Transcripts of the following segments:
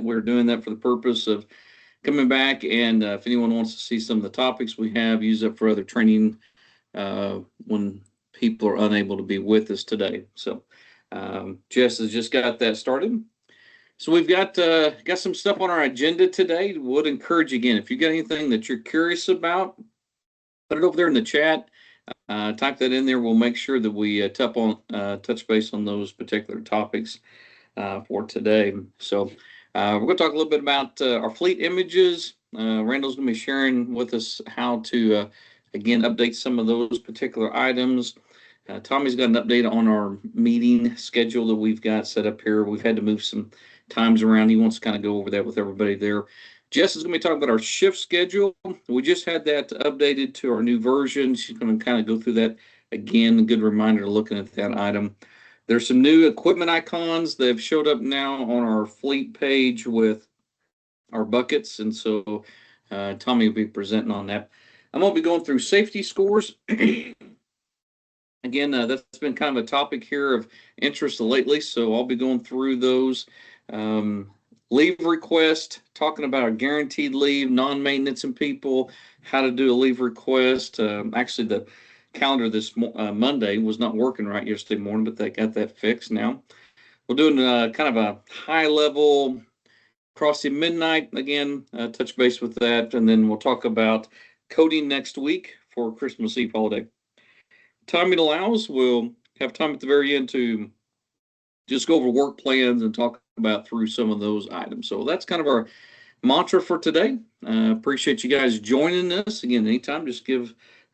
We're doing that for the purpose of coming back, and if anyone wants to see some of the topics we have, use it for other training when people are unable to be with us today. So Jess has just got that started. So we've got some stuff on our agenda today. Would encourage you again, if you got anything that you're curious about, put it over there in the chat. Type that in there. We'll make sure that we touch base on those particular topics for today. So we're going to talk a little bit about our fleet images. Randall's going to be sharing with us how to, again, update some of those particular items. Tommy's got an update on our meeting schedule that we've got set up here. We've had to move some times around. He wants to kind of go over that with everybody there. Jess is going to be talking about our shift schedule. We just had that updated to our new version. She's going to kind of go through that again. A good reminder looking at that item. There's some new equipment icons that have showed up now on our fleet page with our buckets. And so Tommy will be presenting on that. I'm going to be going through safety scores. Again, that's been kind of a topic here of interest lately. So I'll be going through those. Leave request, talking about a guaranteed leave, non-maintenance and people, how to do a leave request. Actually, the calendar this Monday was not working right yesterday morning, but they got that fixed now. We're doing kind of a high level crossing midnight again, touch base with that, and then we'll talk about coding next week for Christmas Eve holiday. Time it allows, we'll have time at the very end to just go over work plans and talk about through some of those items. So that's kind of our mantra for today. Appreciate you guys joining us. Again, anytime, just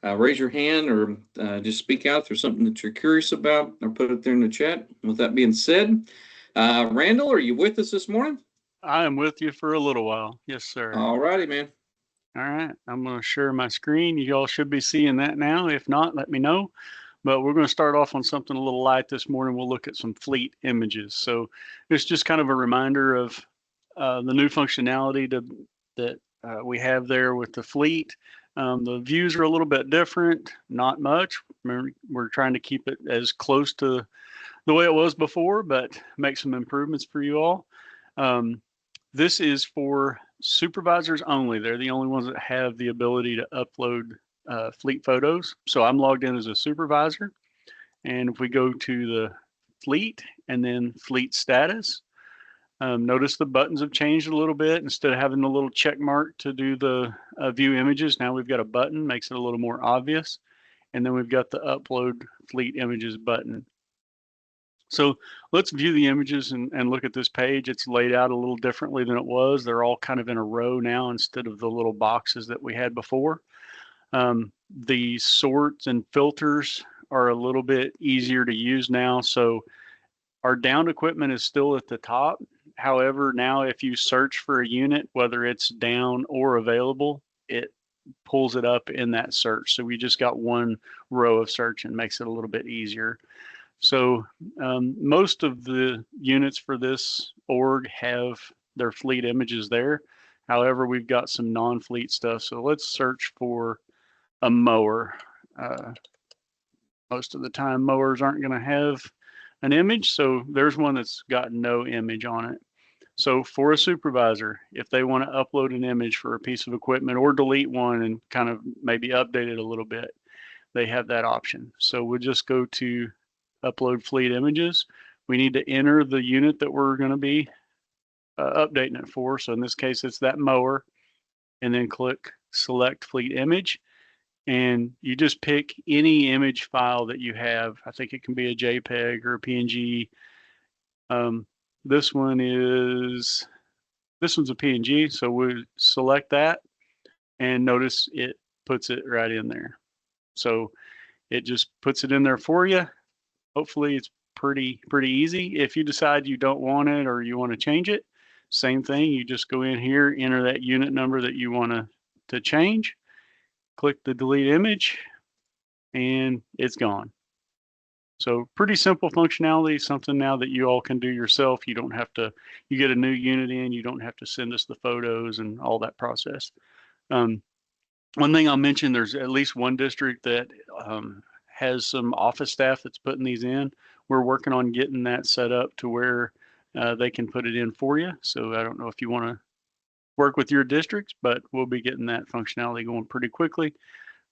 raise your hand or just speak out if there's something that you're curious about, or put it there in the chat. With that being said, Randall, are you with us this morning? I am with you for a little while. Yes, sir. All righty, man. All right. I'm going to share my screen. You all should be seeing that now. If not, let me know. But we're going to start off on something a little light this morning. We'll look at some fleet images. So it's just kind of a reminder of the new functionality that we have there with the fleet. The views are a little bit different, not much. Remember, we're trying to keep it as close to the way it was before, but make some improvements for you all. This is for supervisors only. They're the only ones that have the ability to upload fleet photos. So I'm logged in as a supervisor. And if we go to the fleet and then fleet status, notice the buttons have changed a little bit. Instead of having the little check mark to do the view images, now we've got a button, makes it a little more obvious. And then we've got the upload fleet images button. So let's view the images and look at this page. It's laid out a little differently than it was. They're all kind of in a row now instead of the little boxes that we had before. The sorts and filters are a little bit easier to use now. So our downed equipment is still at the top. However, now if you search for a unit, whether it's down or available, it pulls it up in that search. So we just got one row of search and makes it a little bit easier. So most of the units for this org have their fleet images there. However, we've got some non-fleet stuff. So let's search for a mower. Most of the time mowers aren't going to have an image. So there's one that's got no image on it. So for a supervisor, if they want to upload an image for a piece of equipment or delete one and kind of maybe update it a little bit, they have that option. So we'll just go to upload fleet images. We need to enter the unit that we're going to be updating it for. So in this case, it's that mower, and then click select fleet image. And you just pick any image file that you have. I think it can be a JPEG or a PNG. This one's a PNG. So we select that and notice it puts it right in there. So it just puts it in there for you. Hopefully it's pretty easy. If you decide you don't want it or you want to change it, same thing. You just go in here, enter that unit number that you want to change, click the delete image, and it's gone. So pretty simple functionality, something now that you all can do yourself. You don't have to, you get a new unit in, you don't have to send us the photos and all that process. One thing I'll mention, there's at least one district that has some office staff that's putting these in. We're working on getting that set up to where they can put it in for you. So I don't know if you want to work with your districts, but we'll be getting that functionality going pretty quickly.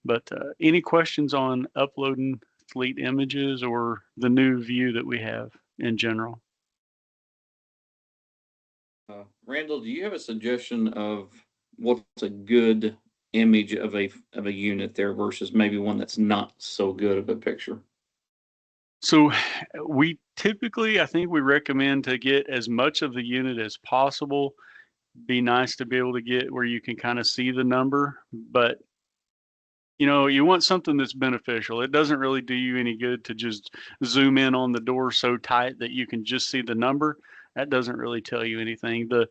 But any questions on uploading fleet images or the new view that we have in general? Randall, do you have a suggestion of what's a good image of a unit there versus maybe one that's not so good of a picture? So we typically, I think we recommend to get as much of the unit as possible. Be nice to be able to get where you can kind of see the number, but you want something that's beneficial. It doesn't really do you any good to just zoom in on the door so tight that you can just see the number. That doesn't really tell you anything. The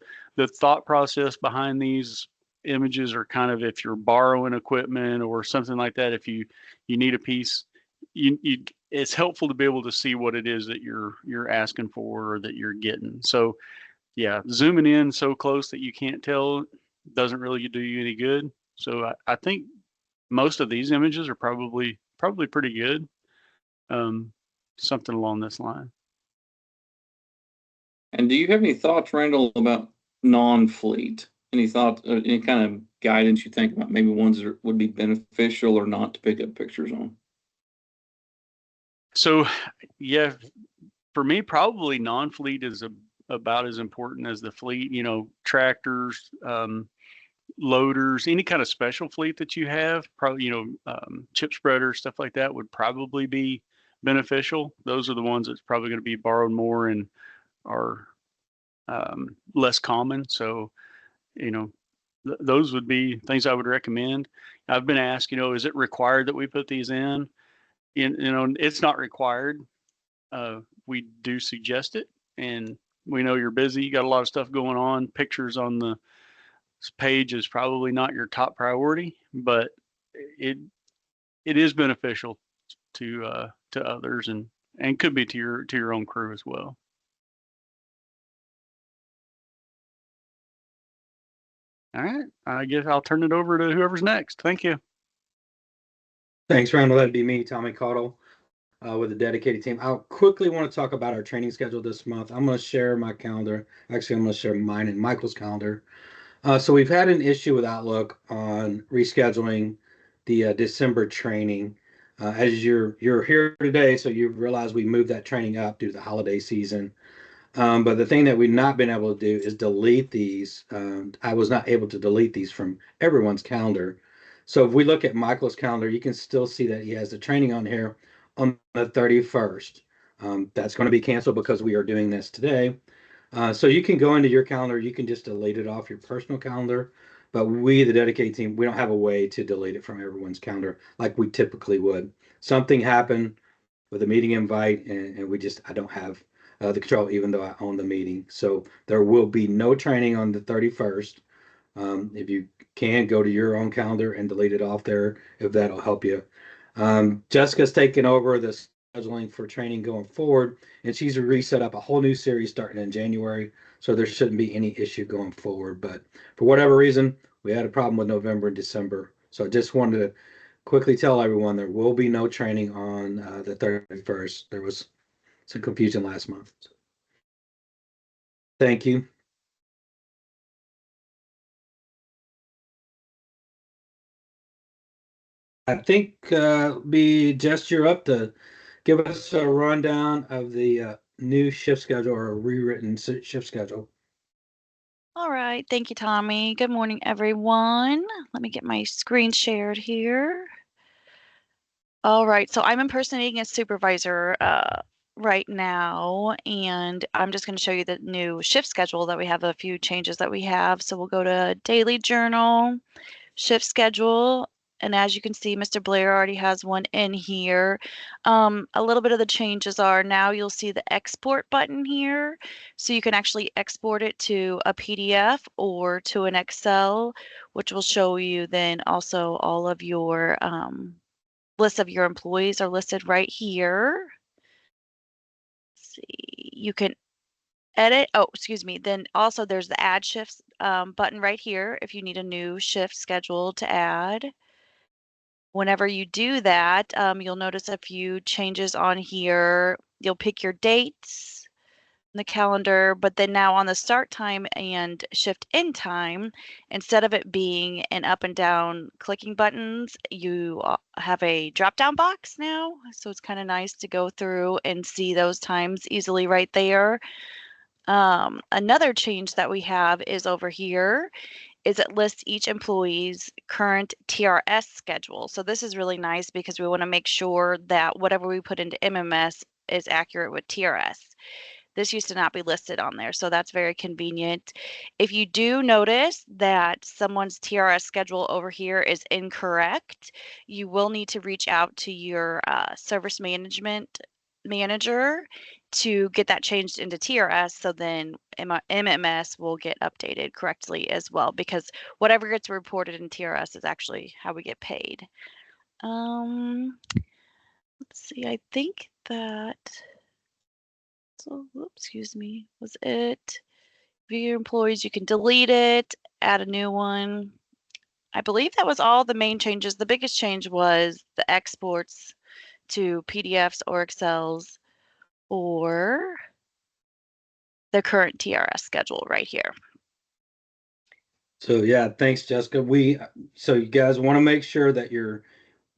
thought process behind these images are kind of if you're borrowing equipment or something like that, if you need a piece, it's helpful to be able to see what it is that you're asking for or that you're getting. So yeah, zooming in so close that you can't tell doesn't really do you any good. So I think most of these images are probably pretty good. Um, something along this line. And do you have any thoughts, Randall, about non-fleet? Any thought, any kind of guidance you think about maybe ones that would be beneficial or not to pick up pictures on? So yeah, for me, probably non-fleet is about as important as the fleet. Tractors, loaders, any kind of special fleet that you have, probably, chip spreaders, stuff like that would probably be beneficial. Those are the ones that's probably going to be borrowed more and are less common. So, those would be things I would recommend. I've been asked, is it required that we put these in? It's not required. We do suggest it, and we know you're busy. You got a lot of stuff going on. Pictures on the page is probably not your top priority, but it is beneficial to others and could be to your own crew as well. All right, I guess I'll turn it over to whoever's next. Thank you. Thanks, Randall. That'd be me, Tommy Cottle, with a dedicated team. I'll quickly want to talk about our training schedule this month. I'm going to share my calendar. Actually, I'm going to share mine and Michael's calendar. So we've had an issue with Outlook on rescheduling the December training. As you're here today, so you've realized we moved that training up due to the holiday season. But the thing that we've not been able to do is delete these. I was not able to delete these from everyone's calendar. So if we look at Michael's calendar, you can still see that he has the training on here on the 31st. That's going to be canceled because we are doing this today. So you can go into your calendar, you can just delete it off your personal calendar. But we, the dedicated team, we don't have a way to delete it from everyone's calendar like we typically would. Something happened with a meeting invite, and I don't have the control, even though I own the meeting. So there will be no training on the 31st. If you can, go to your own calendar and delete it off there, if that'll help you. Jessica's taken over the scheduling for training going forward, and she's reset up a whole new series starting in January. So there shouldn't be any issue going forward. But for whatever reason, we had a problem with November and December. So I just wanted to quickly tell everyone there will be no training on the 31st. There was some confusion last month. Thank you. I think be Jess, you're up to give us a rundown of the new shift schedule or a rewritten shift schedule. All right. Thank you, Tommy. Good morning, everyone. Let me get my screen shared here. All right. So I'm impersonating a supervisor right now, and I'm just going to show you the new shift schedule that we have, a few changes that we have. So we'll go to daily journal, shift schedule. And as you can see, Mr. Blair already has one in here. A little bit of the changes are now you'll see the export button here. So you can actually export it to a PDF or to an Excel, which will show you then also all of your list of your employees are listed right here. Let's see, you can edit. Oh, excuse me. Then also there's the add shifts button right here if you need a new shift schedule to add. Whenever you do that, you'll notice a few changes on here. You'll pick your dates, the calendar, but then now on the start time and shift in time, instead of it being an up and down clicking buttons, you have a drop down box now. So it's kind of nice to go through and see those times easily right there. Another change that we have is over here is it lists each employee's current TRS schedule. So this is really nice because we want to make sure that whatever we put into MMS is accurate with TRS. This used to not be listed on there, so that's very convenient. If you do notice that someone's TRS schedule over here is incorrect, you will need to reach out to your service management manager to get that changed into TRS, so then MMS will get updated correctly as well, because whatever gets reported in TRS is actually how we get paid. Let's see, I think that, so, excuse me, was it view your employees? You can delete it, add a new one. I believe that was all the main changes. The biggest change was the exports to PDFs or Excels or the current TRS schedule right here. So yeah, thanks, Jessica. So you guys want to make sure that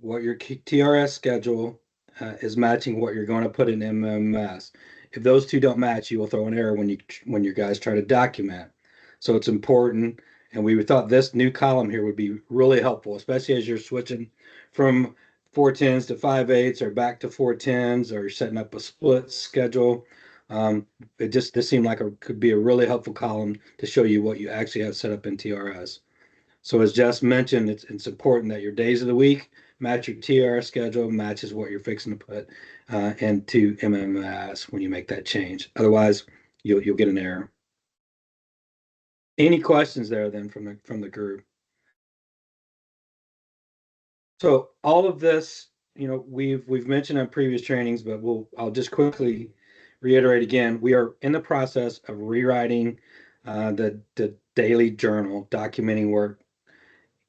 what your TRS schedule is matching what you're going to put in MMS. If those two don't match, you will throw an error when you guys try to document. So it's important, and we thought this new column here would be really helpful, especially as you're switching from 410s to 5/8s or back to 410s, or you're setting up a split schedule. This seemed like could be a really helpful column to show you what you actually have set up in TRS. So as Jess mentioned, it's important that your days of the week match your TRS schedule, matches what you're fixing to put into MMS when you make that change. Otherwise, you'll get an error. Any questions there then from the group? So all of this, we've mentioned in previous trainings, but I'll just quickly reiterate again. We are in the process of rewriting the daily journal, documenting work,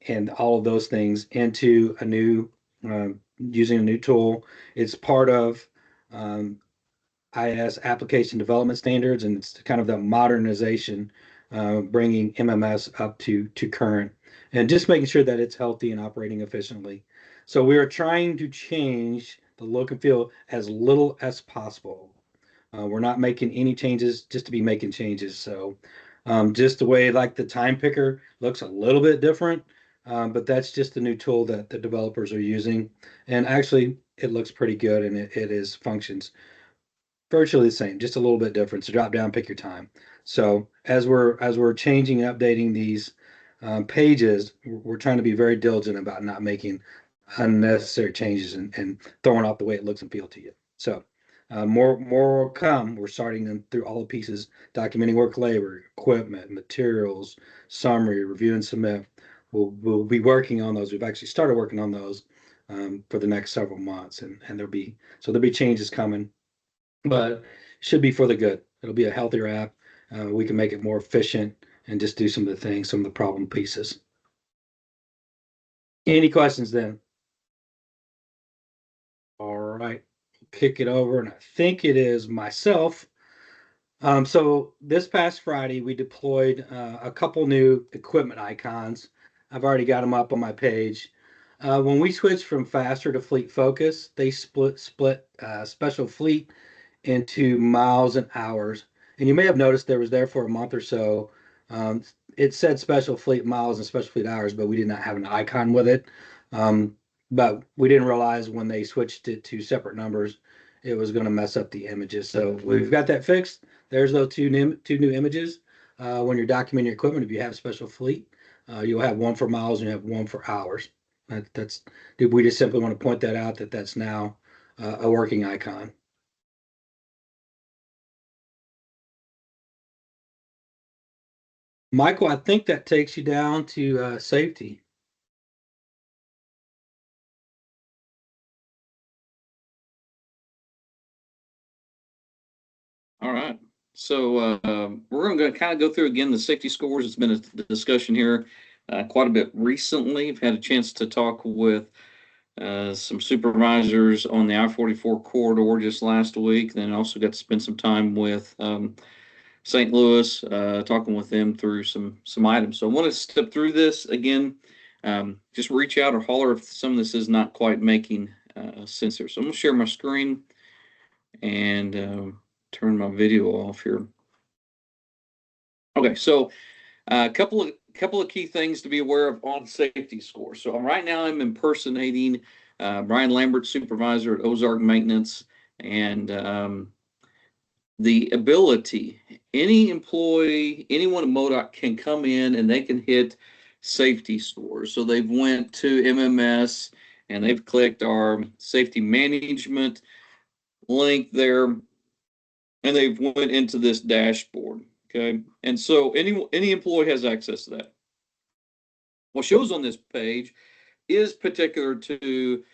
and all of those things into a new using a new tool. It's part of IS application development standards, and it's kind of the modernization, bringing MMS up to current, and just making sure that it's healthy and operating efficiently. So we are trying to change the look and feel as little as possible. We're not making any changes just to be making changes. So just the way like the time picker looks a little bit different, but that's just the new tool that the developers are using. And actually, it looks pretty good, and it is functions virtually the same, just a little bit different. So drop down, pick your time. So as we're changing and updating these pages, we're trying to be very diligent about not making unnecessary changes and throwing off the way it looks and feel to you. So more will come. We're starting them through all the pieces, documenting work labor, equipment, materials, summary, review and submit. We'll be working on those. We've actually started working on those for the next several months, and there'll be changes coming, but should be for the good. It'll be a healthier app. We can make it more efficient and just do some of the things, some of the problem pieces. Any questions then? All right, kick it over, and I think it is myself. So this past Friday, we deployed a couple new equipment icons. I've already got them up on my page. When we switched from faster to fleet focus, they split special fleet into miles and hours. And you may have noticed there was there for a month or so. It said special fleet miles and special fleet hours, but we did not have an icon with it. But we didn't realize when they switched it to separate numbers, it was going to mess up the images. So we've got that fixed. There's those two new images. When you're documenting your equipment, if you have special fleet, you'll have one for miles and you have one for hours. We just simply want to point that out, that's now a working icon. Michael, I think that takes you down to safety. All right. So we're going to kind of go through again the safety scores. It's been a discussion here quite a bit recently. I've had a chance to talk with some supervisors on the I-44 corridor just last week. Then also got to spend some time with St. Louis, talking with them through some items. So I want to step through this again. Just reach out or holler if some of this is not quite making sense here. So I'm going to share my screen and turn my video off here. Okay, so a couple of key things to be aware of on safety score. So right now I'm impersonating Brian Lambert, supervisor at Ozark Maintenance, and the ability, any employee, anyone at MODOC can come in and they can hit safety scores. So they've went to MMS and they've clicked our safety management link there, and they've went into this dashboard. Okay, and so any employee has access to that. What shows on this page is particular to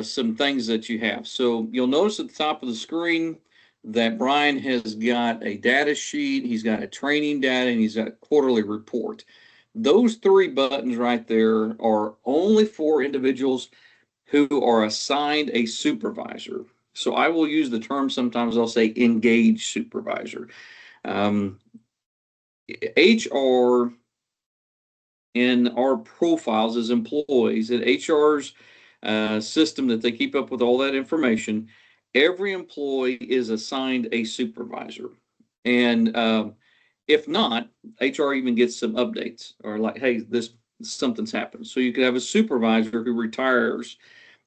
some things that you have. So you'll notice at the top of the screen that Brian has got a data sheet, he's got a training data, and he's got a quarterly report. Those three buttons right there are only for individuals who are assigned a supervisor. So I will use the term, sometimes I'll say engaged supervisor. HR in our profiles as employees, at HR's system that they keep up with all that information, every employee is assigned a supervisor. And if not, HR even gets some updates or like, hey, something's happened. So you could have a supervisor who retires.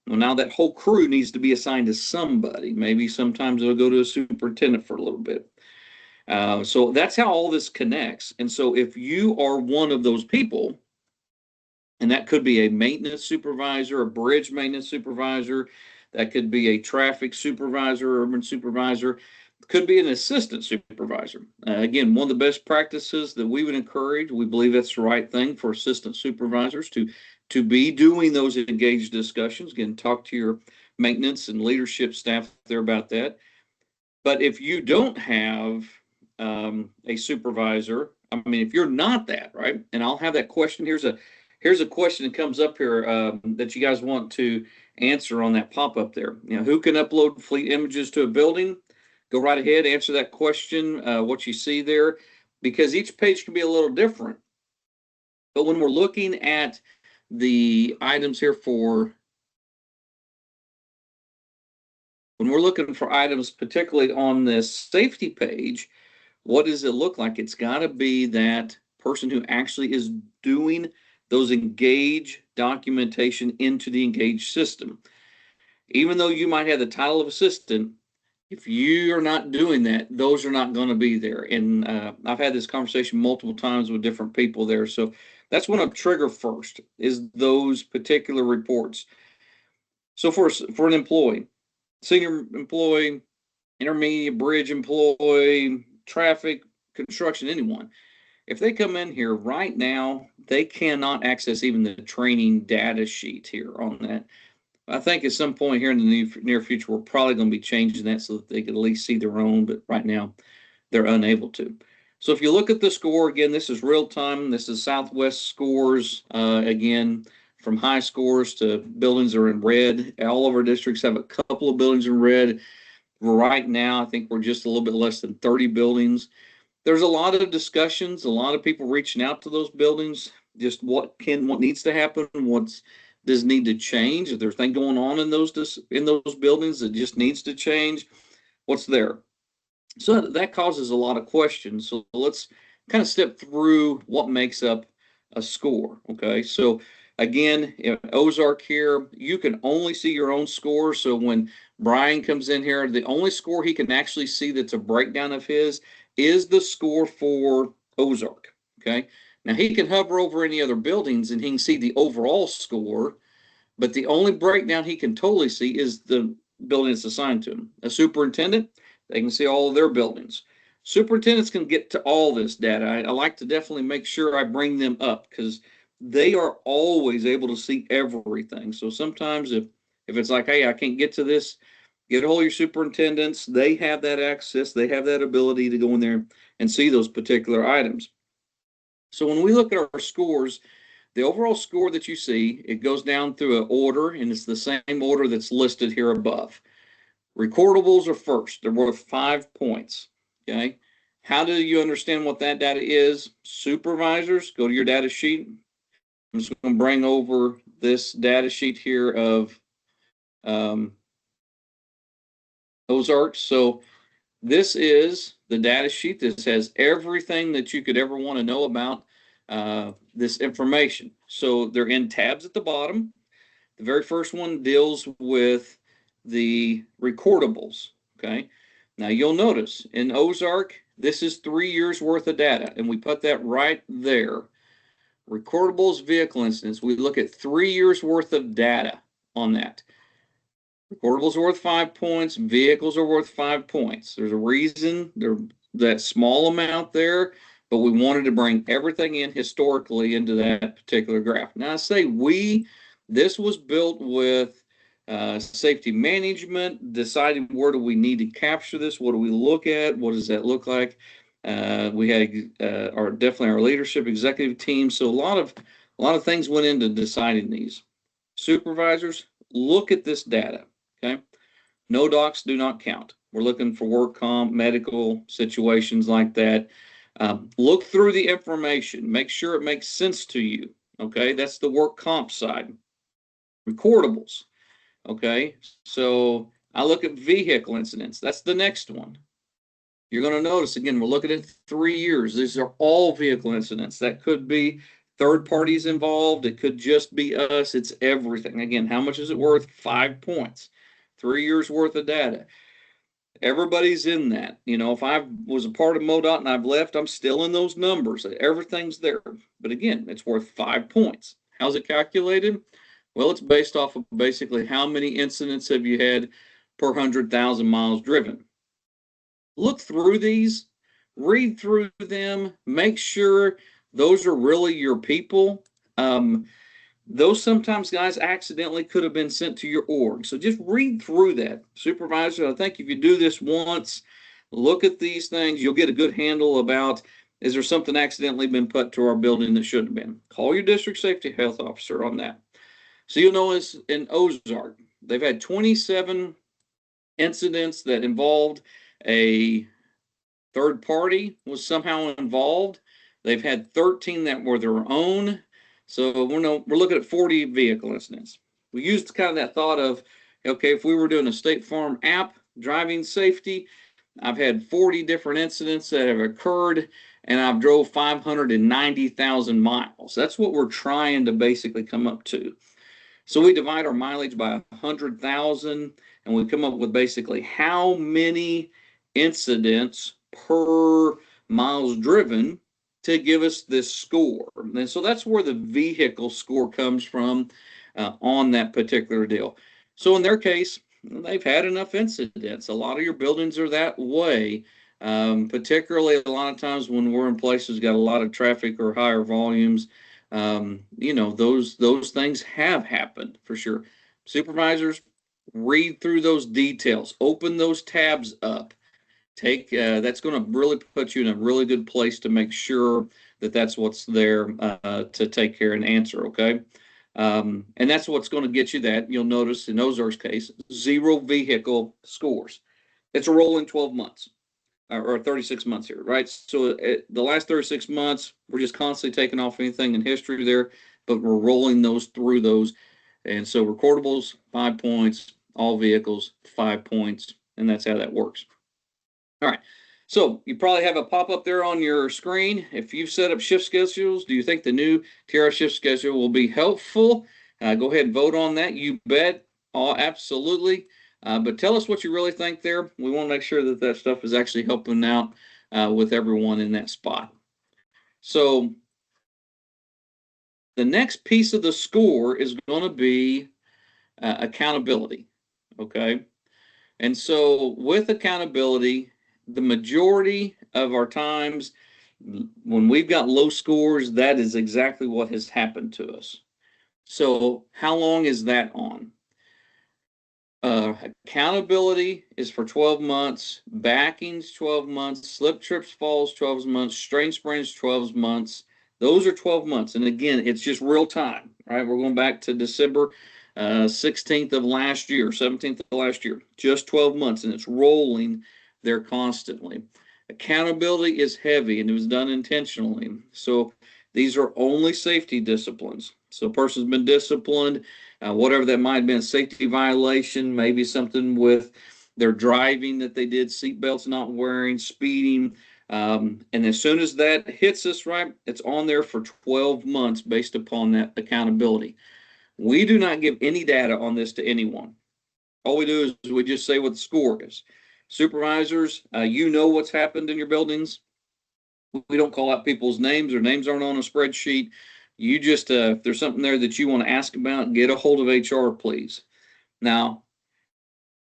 Well, now that whole crew needs to be assigned to somebody. Maybe sometimes they'll go to a superintendent for a little bit. So that's how all this connects. And so if you are one of those people, and that could be a maintenance supervisor, a bridge maintenance supervisor, that could be a traffic supervisor, urban supervisor, could be an assistant supervisor. Again, one of the best practices that we would encourage, we believe that's the right thing for assistant supervisors to be doing those engaged discussions. Again, talk to your maintenance and leadership staff there about that. But if you don't have a supervisor, I mean, if you're not that, right? And I'll have that question. Here's a question that comes up here that you guys want to answer on that pop-up there. You know, who can upload fleet images to a building? Go right ahead, answer that question, what you see there, because each page can be a little different. But when we're looking at the items here when we're looking for items, particularly on this safety page, what does it look like? It's got to be that person who actually is doing those engage documentation into the engage system. Even though you might have the title of assistant, if you are not doing that, those are not going to be there. And I've had this conversation multiple times with different people there. So that's what I'm trigger first, is those particular reports. So for an employee, senior employee, intermediate bridge employee, traffic, construction, anyone, if they come in here right now, they cannot access even the training data sheet here on that. I think at some point here in the near future, we're probably going to be changing that so that they can at least see their own, but right now they're unable to. So if you look at the score, again, this is real time. This is Southwest scores, again, from high scores to buildings that are in red. All of our districts have a couple of buildings in red. Right now, I think we're just a little bit less than 30 buildings. There's a lot of discussions, a lot of people reaching out to those buildings, just what needs to happen, does need to change. If there's things going on in those buildings that just needs to change, what's there? So that causes a lot of questions. So let's kind of step through what makes up a score. Okay, so again, Ozark here, you can only see your own score. So when Brian comes in here, the only score he can actually see that's a breakdown of his is the score for Ozark. Okay, now he can hover over any other buildings and he can see the overall score, but the only breakdown he can totally see is the building that's assigned to him. A superintendent, they can see all of their buildings. Superintendents can get to all this data. I like to definitely make sure I bring them up because they are always able to see everything. So sometimes if it's like, hey, I can't get to this, get a hold of your superintendents. They have that access. They have that ability to go in there and see those particular items. So when we look at our scores, the overall score that you see, it goes down through an order, and it's the same order that's listed here above. Recordables are first. They're worth 5 points. Okay. How do you understand what that data is? Supervisors, go to your data sheet. I'm just going to bring over this data sheet here of Ozarks. So this is the data sheet. This has everything that you could ever want to know about this information. So they're in tabs at the bottom. The very first one deals with the recordables. Okay. Now you'll notice in Ozark, this is 3 years worth of data, and we put that right there. Recordables vehicle incidents, we look at 3 years worth of data on that. Recordables are worth 5 points, vehicles are worth 5 points. There's a reason there's that small amount there, but we wanted to bring everything in historically into that particular graph. Now I say this was built with safety management, deciding where do we need to capture this, what do we look at, what does that look like. We had definitely our leadership executive team, so a lot of things went into deciding these. Supervisors, look at this data. Okay, no docs do not count. We're looking for work comp, medical situations like that. Look through the information. Make sure it makes sense to you. Okay, that's the work comp side. Recordables. Okay, so I look at vehicle incidents. That's the next one. You're going to notice, again, we're looking at 3 years. These are all vehicle incidents. That could be third parties involved. It could just be us. It's everything. Again, how much is it worth? 5 points. 3 years worth of data. Everybody's in that. You know, if I was a part of MoDOT and I've left, I'm still in those numbers. Everything's there. But again, it's worth 5 points. How's it calculated? Well, it's based off of basically how many incidents have you had per 100,000 miles driven. Look through these, read through them, make sure those are really your people. Those sometimes, guys, accidentally could have been sent to your org. So just read through that. Supervisor, I think if you do this once, look at these things, you'll get a good handle about, is there something accidentally been put to our building that shouldn't have been? Call your district safety health officer on that. So you'll notice in Ozark, they've had 27 incidents that involved a third party was somehow involved. They've had 13 that were their own. So we're looking at 40 vehicle incidents. We used kind of that thought of, okay, if we were doing a State Farm app, driving safety, I've had 40 different incidents that have occurred, and I've drove 590,000 miles. That's what we're trying to basically come up to. So we divide our mileage by 100,000, and we come up with basically how many incidents per miles driven to give us this score. And so that's where the vehicle score comes from on that particular deal. So in their case, they've had enough incidents. A lot of your buildings are that way, particularly a lot of times when we're in places got a lot of traffic or higher volumes. You know, those things have happened for sure. Supervisors, read through those details, open those tabs up. That's going to really put you in a really good place to make sure that that's what's there to take care and answer. Okay. And that's what's going to get you that. You'll notice in Ozark's case, 0 vehicle scores. It's a rolling 12 months. Or 36 months here, right? So the last 36 months, we're just constantly taking off anything in history there, but we're rolling those through those. And so recordables, 5 points, all vehicles, 5 points, and that's how that works. All right. So you probably have a pop-up there on your screen. If you've set up shift schedules, do you think the new TR shift schedule will be helpful? Go ahead and vote on that. You bet. Oh, absolutely. But tell us what you really think there. We want to make sure that that stuff is actually helping out with everyone in that spot. So the next piece of the score is going to be accountability. Okay. And so with accountability, the majority of our times when we've got low scores, that is exactly what has happened to us. So how long is that on? Accountability is for 12 months, backings 12 months, slip trips falls 12 months, strain sprains 12 months, Those are 12 months. And again, it's just real time, right? We're going back to December 16th of last year, 17th of last year, just 12 months, and it's rolling there constantly. Accountability is heavy, and it was done intentionally. So these are only safety disciplines. So a person's been disciplined, whatever that might have been, safety violation, maybe something with their driving that they did, seatbelts not wearing, speeding. And as soon as that hits us, right, it's on there for 12 months based upon that accountability. We do not give any data on this to anyone. All we do is we just say what the score is. Supervisors, you know what's happened in your buildings. We don't call out people's names. Their names aren't on a spreadsheet. You just, if there's something there that you want to ask about, get a hold of HR, please. Now,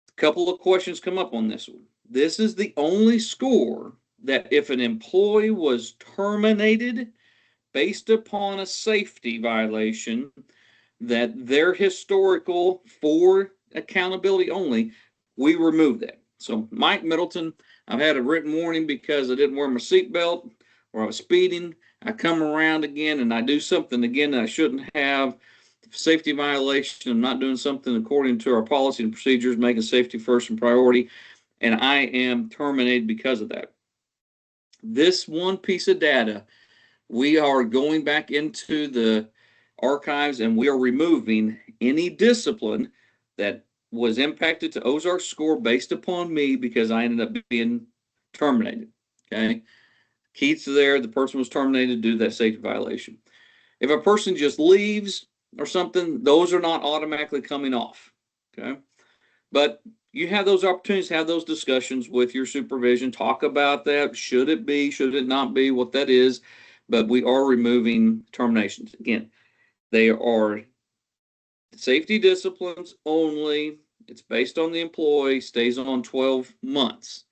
a couple of questions come up on this one. This is the only score that if an employee was terminated based upon a safety violation, that their historical for accountability only, we remove that. So Mike Middleton, I've had a written warning because I didn't wear my seatbelt or I was speeding. I come around again and I do something again that I shouldn't have. Safety violation. I'm not doing something according to our policy and procedures, making safety first and priority, and I am terminated because of that. This one piece of data, we are going back into the archives and we are removing any discipline that was impacted to Ozark score based upon me because I ended up being terminated. Okay. Keith's there. The person was terminated due to that safety violation. If a person just leaves or something, those are not automatically coming off. Okay. But you have those opportunities, have those discussions with your supervision, talk about that. Should it be, should it not be, what that is. But we are removing terminations. Again, they are safety disciplines only. It's based on the employee, stays on 12 months.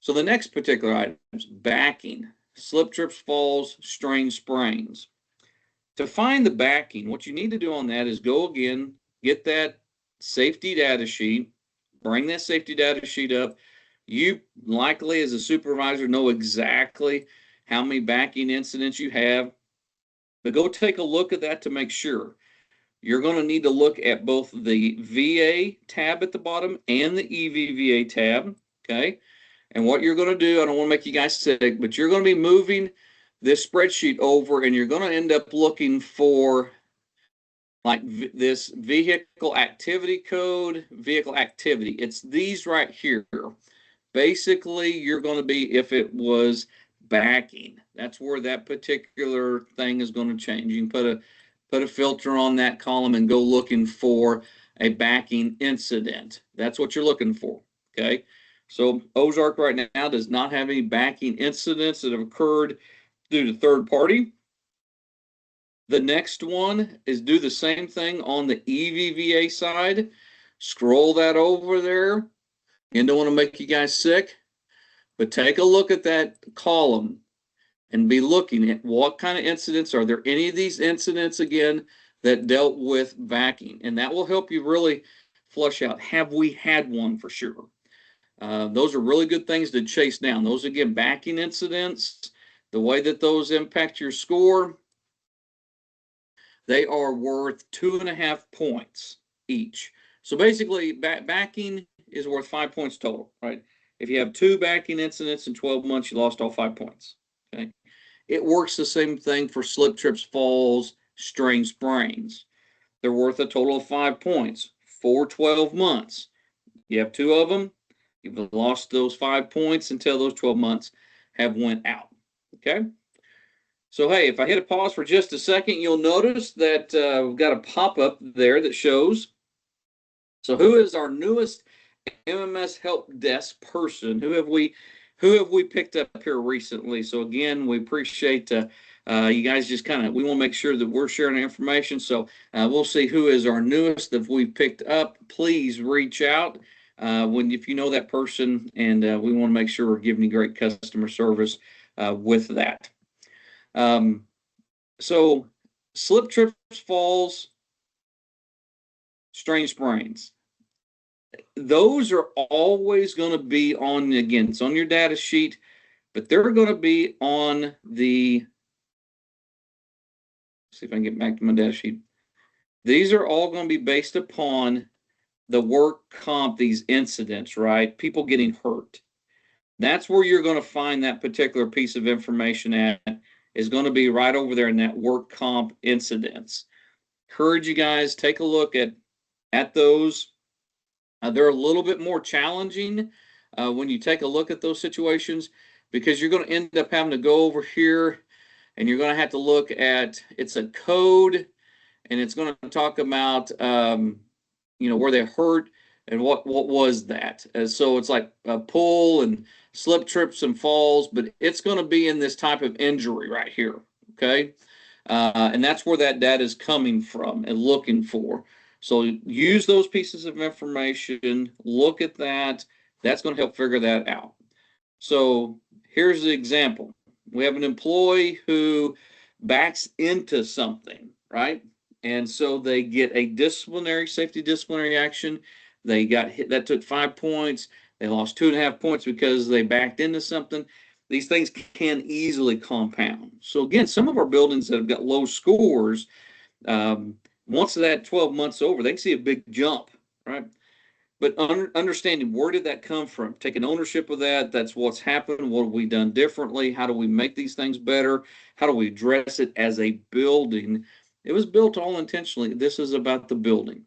So the next particular item is backing, slip, trips, falls, strains, sprains. To find the backing, what you need to do on that is go again, get that safety data sheet, bring that safety data sheet up. You likely as a supervisor know exactly how many backing incidents you have, but go take a look at that to make sure. You're going to need to look at both the VA tab at the bottom and the EVVA tab, okay? And what you're going to do, I don't want to make you guys sick, but you're going to be moving this spreadsheet over and you're going to end up looking for like this vehicle activity code, vehicle activity. It's these right here. Basically, you're going to be, if it was backing, that's where that particular thing is going to change. You can put a filter on that column and go looking for a backing incident. That's what you're looking for, okay? So Ozark right now does not have any backing incidents that have occurred due to third party. The next one is do the same thing on the EVVA side. Scroll that over there. And don't want to make you guys sick, but take a look at that column and be looking at what kind of incidents. Are there any of these incidents again that dealt with backing? And that will help you really flush out, have we had one for sure? Those are really good things to chase down. Those, again, backing incidents, the way that those impact your score, they are worth 2.5 points each. So basically, backing is worth 5 points total, right? If you have 2 backing incidents in 12 months, you lost all 5 points, okay? It works the same thing for slip, trips, falls, strain, sprains. They're worth a total of 5 points for 12 months. You have 2 of them, you've lost those 5 points until those 12 months have went out, okay? So, hey, if I hit a pause for just a second, you'll notice that we've got a pop-up there that shows. So who is our newest MMS help desk person? Who have we picked up here recently? So again, we appreciate you guys just kind of, we want to make sure that we're sharing information. So we'll see who is our newest that we've picked up. Please reach out if you know that person, and we want to make sure we're giving you great customer service with that. So slip, trips, falls, strain, sprains. Those are always going to be on, again, it's on your data sheet, but they're going to be on the see if I can get back to my data sheet. These are all going to be based upon the work comp, these incidents, right? People getting hurt. That's where you're going to find that particular piece of information at, is going to be right over there in that work comp incidents. Encourage you guys, take a look at those. They're a little bit more challenging when you take a look at those situations, because you're going to end up having to go over here and you're going to have to look at, it's a code, and it's going to talk about where they hurt and what was that. So it's like a pull and slip, trips, and falls, but it's going to be in this type of injury right here, okay? And that's where that data is coming from and looking for. So use those pieces of information, look at that. That's going to help figure that out. So here's the example. We have an employee who backs into something, right? And so they get a safety disciplinary action. They got hit, that took 5 points. They lost 2.5 points because they backed into something. These things can easily compound. So again, some of our buildings that have got low scores, once that 12 months over, they can see a big jump, right? But understanding, where did that come from? Taking ownership of that. That's what's happened. What have we done differently? How do we make these things better? How do we address it as a building? It was built all intentionally. This is about the building.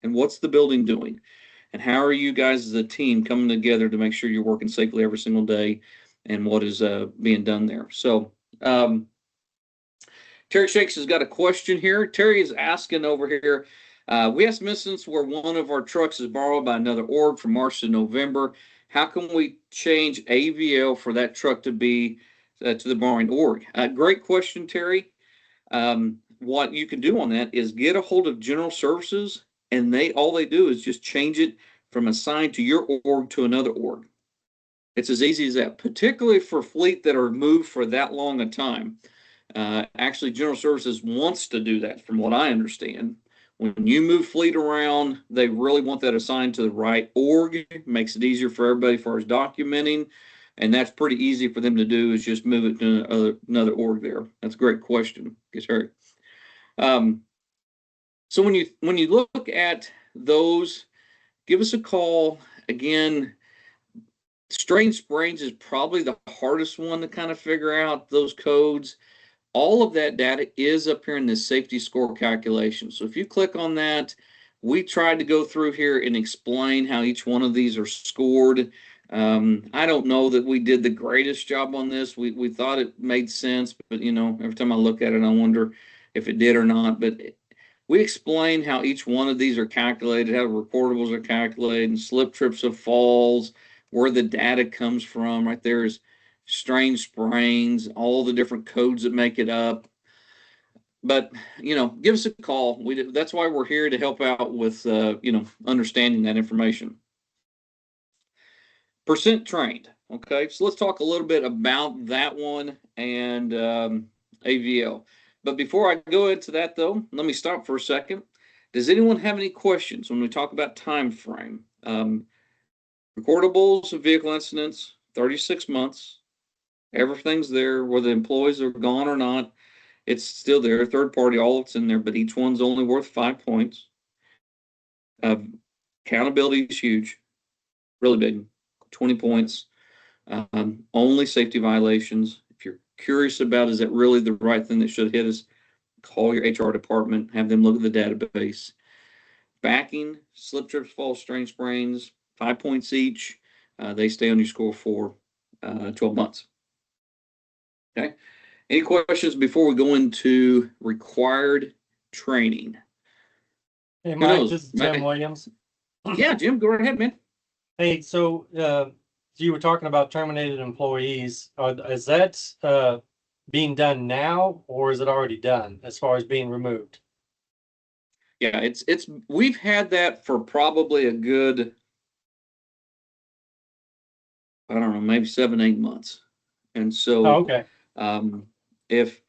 And what's the building doing? And how are you guys as a team coming together to make sure you're working safely every single day, and what is being done there? So Terry Shakes has got a question here. Terry is asking over here, we have some instances where one of our trucks is borrowed by another org from March to November. How can we change AVL for that truck to be to the borrowing org? Great question, Terry. What you can do on that is get a hold of General Services, and all they do is just change it from assigned to your org to another org. It's as easy as that, particularly for fleet that are moved for that long a time. Actually, General Services wants to do that, from what I understand. When you move fleet around, they really want that assigned to the right org. It makes it easier for everybody as far as documenting, and that's pretty easy for them to do, is just move it to another org there. That's a great question. Gets hurt. So when you look at those, give us a call. Again, strain sprains is probably the hardest one to kind of figure out those codes. All of that data is up here in this safety score calculation. So if you click on that, we tried to go through here and explain how each one of these are scored. I don't know that we did the greatest job on this. We thought it made sense, but every time I look at it, I wonder if it did or not. But we explain how each one of these are calculated, how recordables are calculated, and slip, trips, of falls, where the data comes from. Right there is strain sprains, all the different codes that make it up. But give us a call. That's why we're here, to help out with understanding that information. Percent trained. Okay, so let's talk a little bit about that one and AVL. But before I go into that, though, let me stop for a second. Does anyone have any questions when we talk about time frame? Recordables of vehicle incidents, 36 months. Everything's there, whether the employees are gone or not. It's still there. Third party, all it's in there, but each one's only worth 5 points. Accountability is huge, really big, 20 points. Only safety violations. If you're curious about, is that really the right thing that should hit us, call your HR department, have them look at the database. Backing, slip, trips, falls, strain, sprains, 5 points each. They stay on your score for 12 months. Okay. Any questions before we go into required training? Hey, Mike, this is Tim Williams. Yeah, Jim, go right ahead, man. Hey, so you were talking about terminated employees. Is that being done now, or is it already done as far as being removed? Yeah, we've had that for probably a good, I don't know, maybe 7-8 months. And so, okay. If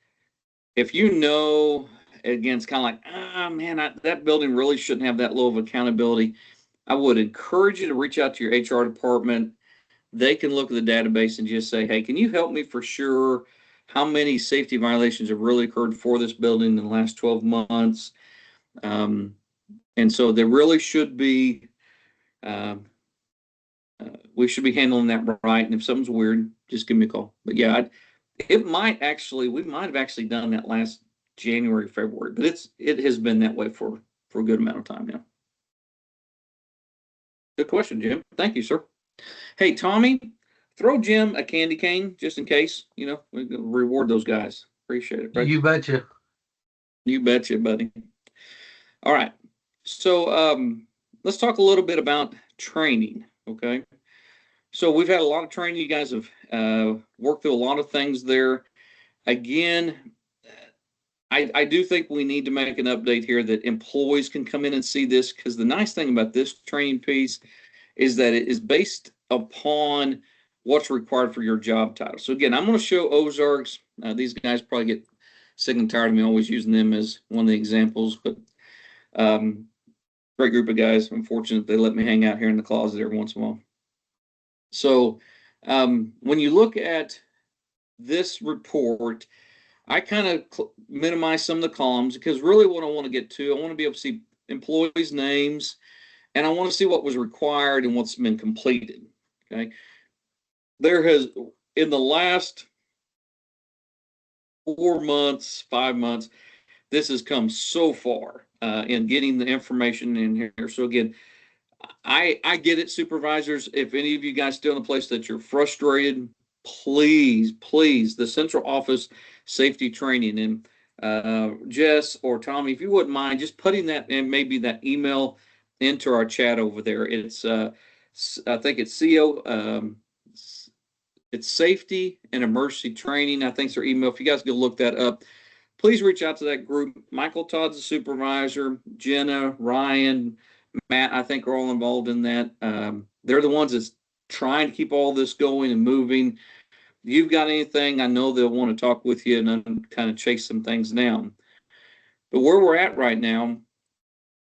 again, it's kind of like, man, that building really shouldn't have that low of accountability. I would encourage you to reach out to your HR department. They can look at the database and just say, hey, can you help me for sure? how many safety violations have really occurred for this building in the last 12 months. And so there really should be, we should be handling that right. And if something's weird, just give me a call. But yeah, we might have actually done that last January, February, but it has been that way for a good amount of time now. Good question, Jim. Thank you, sir. Hey, Tommy, throw Jim a candy cane just in case, we reward those guys. Appreciate it. Right? You betcha. You betcha, buddy. All right. So let's talk a little bit about training. Okay. So we've had a lot of training. You guys have worked through a lot of things there. Again, I do think we need to make an update here that employees can come in and see this, because the nice thing about this training piece is that it is based upon what's required for your job title. So again, I'm going to show Ozarks. These guys probably get sick and tired of me always using them as one of the examples, but great group of guys. I'm fortunate they let me hang out here in the closet every once in a while. So when you look at this report, I kind of minimize some of the columns, because really what I want to get to, I want to be able to see employees' names, and I want to see what was required and what's been completed. Okay. There has, in the last 4 months, 5 months, this has come so far in getting the information in here. So again, I get it, supervisors. If any of you guys still in a place that you're frustrated, please, the central office safety training, and Jess or Tommy, if you wouldn't mind just putting that in, maybe that email into our chat over there. It's I think it's it's safety and emergency training, I think, is their email. If you guys go look that up, please reach out to that group. Michael Todd's the supervisor. Jenna, Ryan, Matt, I think, are all involved in that. They're the ones that's trying to keep all this going and moving. If you've got anything, I know they'll want to talk with you and kind of chase some things down. But where we're at right now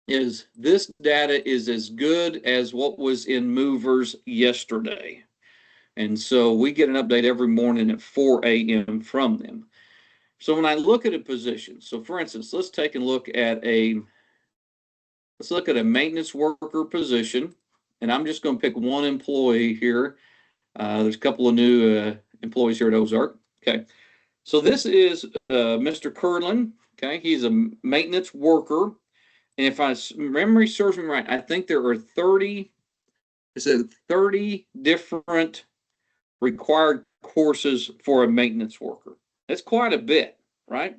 is this data is as good as what was in movers yesterday. And so we get an update every morning at 4 a.m. from them. So when I look at a position, so for instance, let's take a look at a maintenance worker position, and I'm just going to pick one employee here. There's a couple of new employees here at Ozark. Okay, so this is Mr. Curlin. Okay, he's a maintenance worker, and if memory serves me right, I think there are 30 different required courses for a maintenance worker. That's quite a bit, right?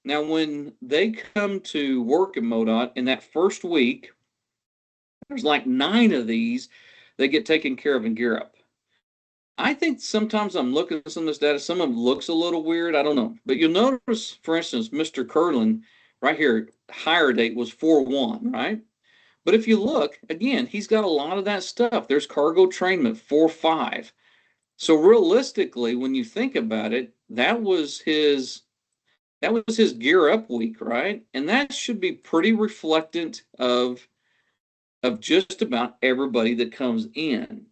Now, when they come to work in MoDOT in that first week, there's like 9 of these that get taken care of in Gear Up. I think sometimes I'm looking at some of this data, some of them looks a little weird, I don't know. But you'll notice, for instance, Mr. Curlin, right here, hire date was 4/1, right? But if you look, again, he's got a lot of that stuff. There's cargo trainment 4/5. So realistically, when you think about it, that was his Gear Up week, right? And that should be pretty reflectant of just about everybody that comes in.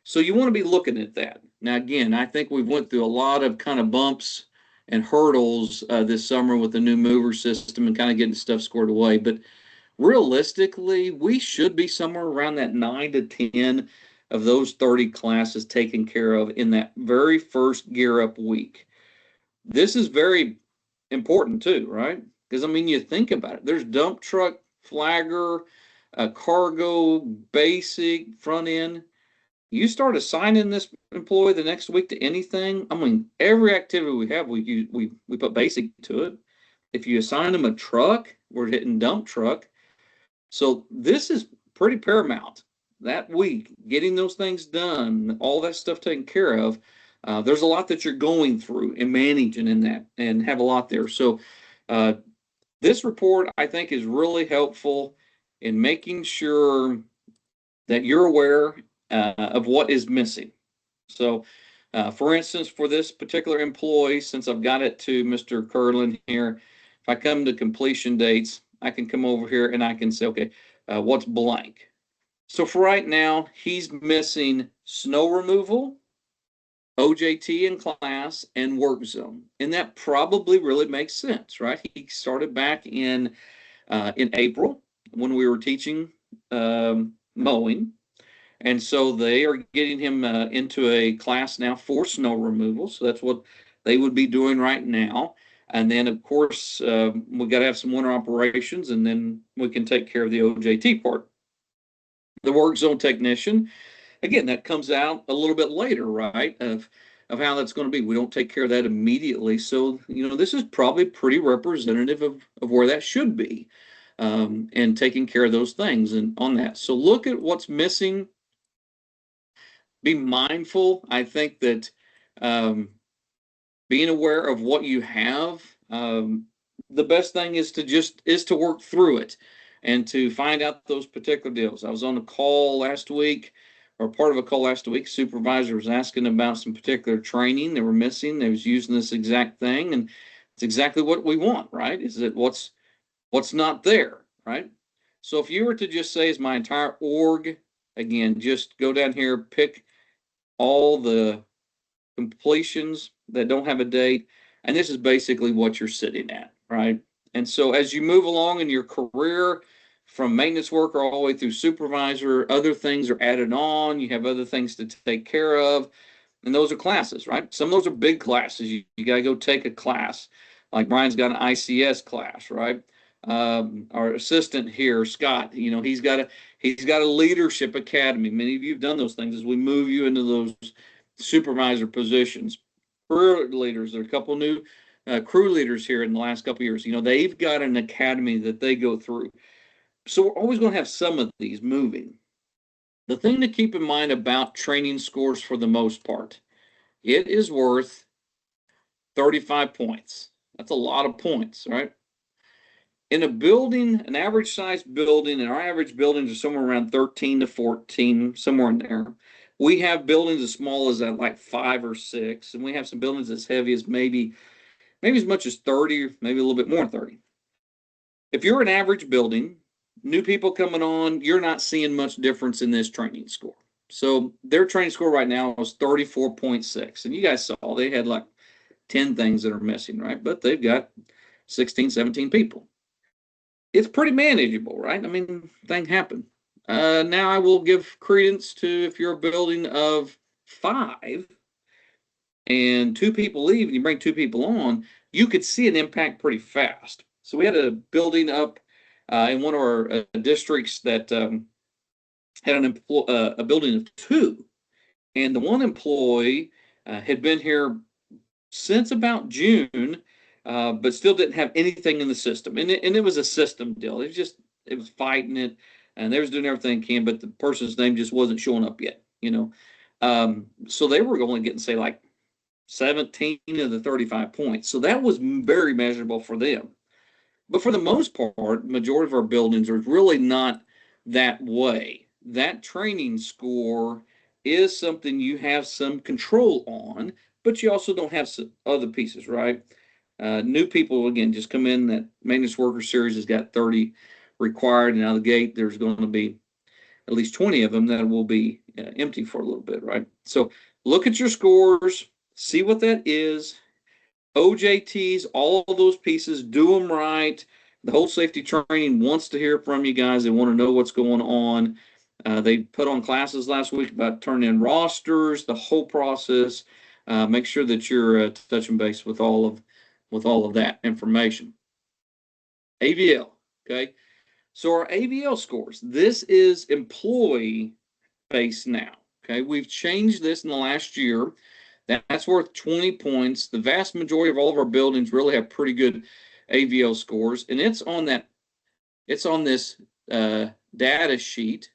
So you want to be looking at that. Now, again, I think we've went through a lot of kind of bumps and hurdles this summer with the new mover system and kind of getting stuff squared away. But realistically, we should be somewhere around that 9 to 10 of those 30 classes taken care of in that very first Gear Up week. This is very important too, right? Because, I mean, you think about it. There's dump truck, flagger, cargo, basic, front end. You start assigning this employee the next week to anything, I mean, every activity we have, we put basic to it. If you assign them a truck, we're hitting dump truck. So this is pretty paramount. That week, getting those things done, all that stuff taken care of, there's a lot that you're going through and managing in that, and have a lot there. So this report, I think, is really helpful in making sure that you're aware of what is missing. So for instance, for this particular employee, since I've got it to Mr. Curlin here, if I come to completion dates, I can come over here and I can say, okay, what's blank? So for right now, he's missing snow removal, OJT in class and work zone. And that probably really makes sense, right? He started back in April when we were teaching mowing. And so they are getting him into a class now for snow removal. So that's what they would be doing right now. And then, of course, we got to have some winter operations, and then we can take care of the OJT part. The work zone technician, again, that comes out a little bit later, right? Of how that's going to be. We don't take care of that immediately. So, this is probably pretty representative of where that should be, and taking care of those things and on that. So look at what's missing. Be mindful. I think that being aware of what you have, the best thing is to work through it and to find out those particular deals. I was on a call last week, or part of a call last week. Supervisor was asking about some particular training they were missing. They was using this exact thing, and it's exactly what we want, right? Is that what's not there, right? So if you were to just say, is my entire org, again, just go down here, pick all the completions that don't have a date, and this is basically what you're sitting at, right? And so as you move along in your career, from maintenance worker all the way through supervisor, other things are added on. You have other things to take care of, and those are classes, right? Some of those are big classes. You got to go take a class. Like Brian's got an ICS class, right? Our assistant here, Scott, he's got a leadership academy. Many of you have done those things as we move you into those supervisor positions. Career leaders, there are a couple new crew leaders here in the last couple of years. They've got an academy that they go through. So we're always going to have some of these moving. The thing to keep in mind about training scores, for the most part, it is worth 35 points. That's a lot of points, right? In a building, an average size building, and our average buildings are somewhere around 13 to 14, somewhere in there. We have buildings as small as like 5 or 6, and we have some buildings as heavy as maybe as much as 30, or maybe a little bit more than 30. If you're an average building, new people coming on, you're not seeing much difference in this training score. So their training score right now is 34.6. And you guys saw they had like 10 things that are missing, right? But they've got 16, 17 people. It's pretty manageable, right? I mean, things happen. Now I will give credence to, if you're a building of 5 and 2 people leave and you bring 2 people on, you could see an impact pretty fast. So we had a building up in one of our districts that had a building of 2, and the one employee had been here since about June, but still didn't have anything in the system. And it was a system deal. It was fighting it, and they was doing everything they can, but the person's name just wasn't showing up yet, So they were only getting, say, like 17 of the 35 points. So that was very measurable for them. But for the most part, majority of our buildings are really not that way. That training score is something you have some control on, but you also don't have some other pieces, right? New people, again, just come in. That maintenance worker series has got 30 required, and out of the gate, there's going to be at least 20 of them that will be empty for a little bit, right? So look at your scores, see what that is. OJTs, all of those pieces, do them right. The whole safety training wants to hear from you guys. They want to know what's going on. They put on classes last week about turning in rosters, the whole process. Make sure that you're touching base with all of that information. AVL, okay? So our AVL scores, this is employee based now, okay? We've changed this in the last year. That's worth 20 points. The vast majority of all of our buildings really have pretty good AVL scores, and it's on this data sheet.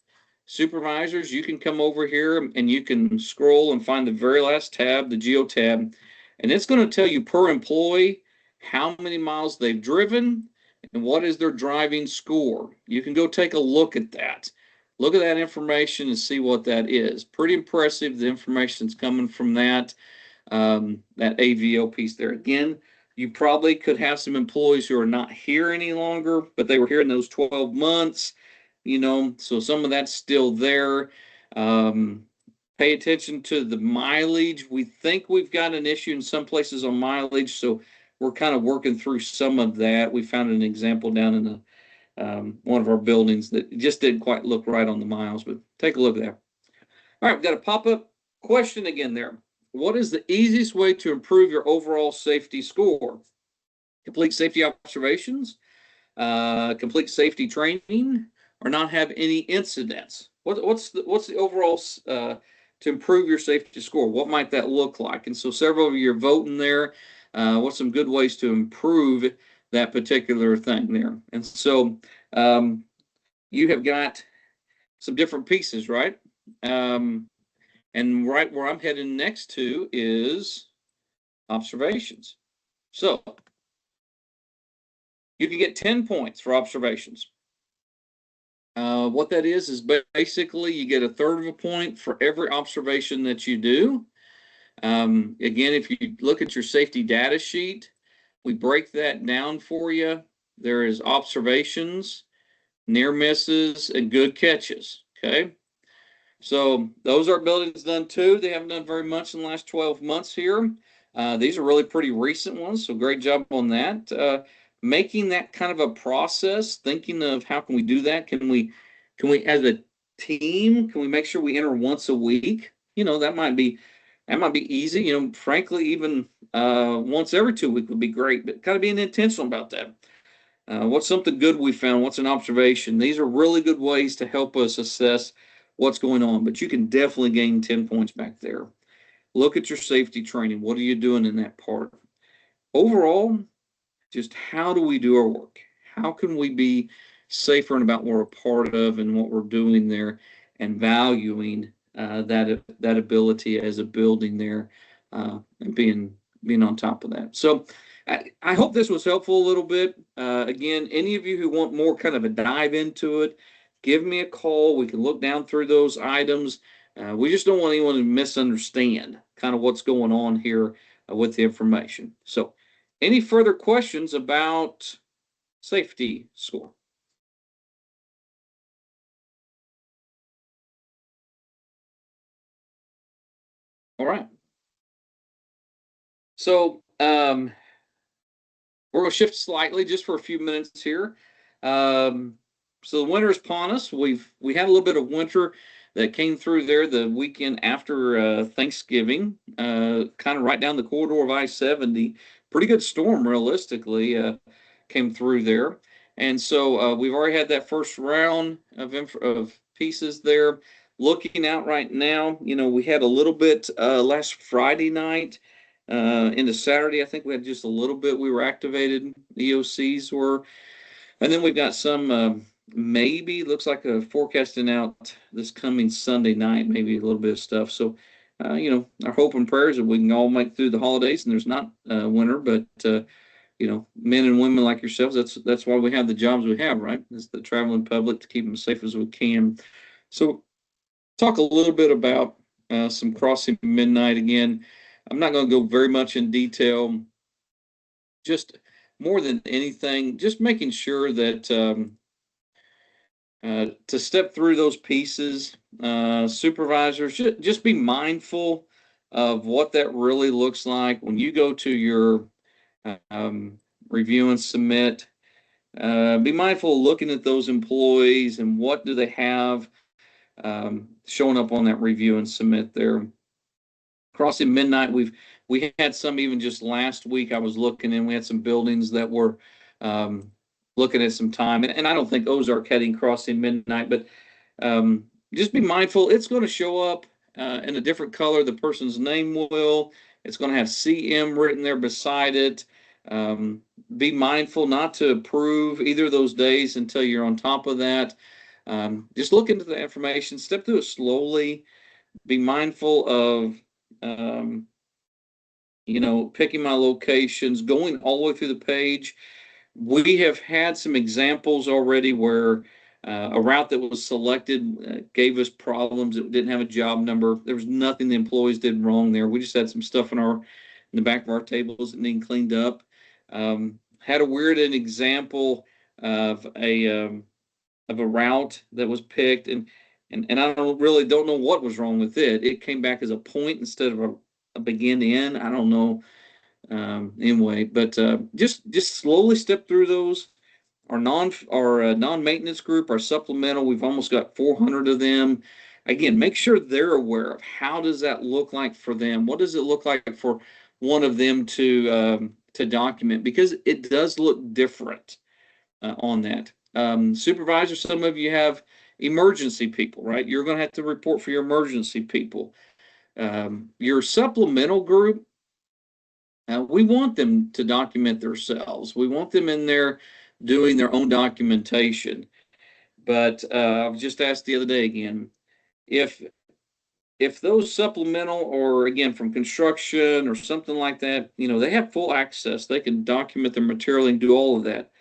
Supervisors, you can come over here and you can scroll and find the very last tab, the Geo tab, and it's going to tell you per employee how many miles they've driven and what is their driving score. You can go take a look at that. Look at that information and see what that is. Pretty impressive. The information's coming from that AVL piece there. Again, you probably could have some employees who are not here any longer, but they were here in those 12 months, so some of that's still there. Pay Pay attention to the mileage. We think we've got an issue in some places on mileage, so we're kind of working through some of that. We found an example down in one of our buildings that just didn't quite look right on the miles, but take a look at that. All right, we've got a pop-up question again there. What is the easiest way to improve your overall safety score? Complete safety observations, complete safety training, or not have any incidents? What's the overall to improve your safety score? What might that look like? And so several of you are voting there. What's some good ways to improve that particular thing there? And so you have got some different pieces, right? And right where I'm heading next to is observations. So you can get 10 points for observations. What that is basically you get a third of a point for every observation that you do. Again, if you look at your safety data sheet, we break that down for you. There is observations, near misses, and good catches. Okay. So those are buildings done too. They haven't done very much in the last 12 months here. These are really pretty recent ones, so great job on that. Making that kind of a process, thinking of how can we do that? Can we as a team, can we make sure we enter once a week? You know, that might be easy. You know, frankly, even once every 2 weeks would be great, but kind of being intentional about that. What's something good we found? What's an observation? These are really good ways to help us assess what's going on, but you can definitely gain 10 points back there. Look at your safety training. What are you doing in that part? Overall, just how do we do our work? How can we be safer and about what we're a part of and what we're doing there and valuing that ability as a building there and being on top of that. So I hope this was helpful a little bit. Again, any of you who want more kind of a dive into it, give me a call. We can look down through those items. We just don't want anyone to misunderstand kind of what's going on here with the information. So any further questions about safety score? All right. So we're going to shift slightly just for a few minutes here. So the winter is upon us. We had a little bit of winter that came through there the weekend after Thanksgiving, kind of right down the corridor of I-70. Pretty good storm, realistically, came through there. And so we've already had that first round of pieces there. Looking out right now, you know, we had a little bit last Friday night into Saturday. I think we had just a little bit. We were activated. EOCs were. And then we've got some maybe looks like a forecasting out this coming Sunday night, maybe a little bit of stuff. So, you know, our hope and prayers that we can all make through the holidays and there's not winter, but you know, men and women like yourselves, that's why we have the jobs we have, right? It's the traveling public to keep them as safe as we can. So talk a little bit about some crossing midnight again. I'm not going to go very much in detail. Just more than anything, just making sure that to step through those pieces, supervisors, just be mindful of what that really looks like when you go to your review and submit. Be mindful of looking at those employees and what do they have showing up on that review and submit there. Crossing midnight, we had some even just last week. I was looking and we had some buildings that were looking at some time, and I don't think Ozark had any crossing midnight, but just be mindful. It's going to show up in a different color. The person's name will. It's going to have CM written there beside it. Be mindful not to approve either of those days until you're on top of that. Just look into the information, step through it slowly. Be mindful of you know, picking my locations, going all the way through the page. We have had some examples already where a route that was selected gave us problems. It didn't have a job number. There was nothing the employees did wrong there. We just had some stuff in the back of our tables that needed cleaned up. Had a weird example of a route that was picked, and and I don't know what was wrong with it. It came back as a point instead of a begin to end. I don't know. Anyway, but just slowly step through those. Our non-maintenance group, our supplemental, we've almost got 400 of them. Again, make sure they're aware of how does that look like for them. What does it look like for one of them to document, because it does look different on that. Supervisor, some of you have emergency people, right? You're going to have to report for your emergency people. Your supplemental group, we want them to document themselves. We want them in there doing their own documentation. But I was just asked the other day again, if those supplemental, or again from construction or something like that, they have full access, they can document their material and do all of that.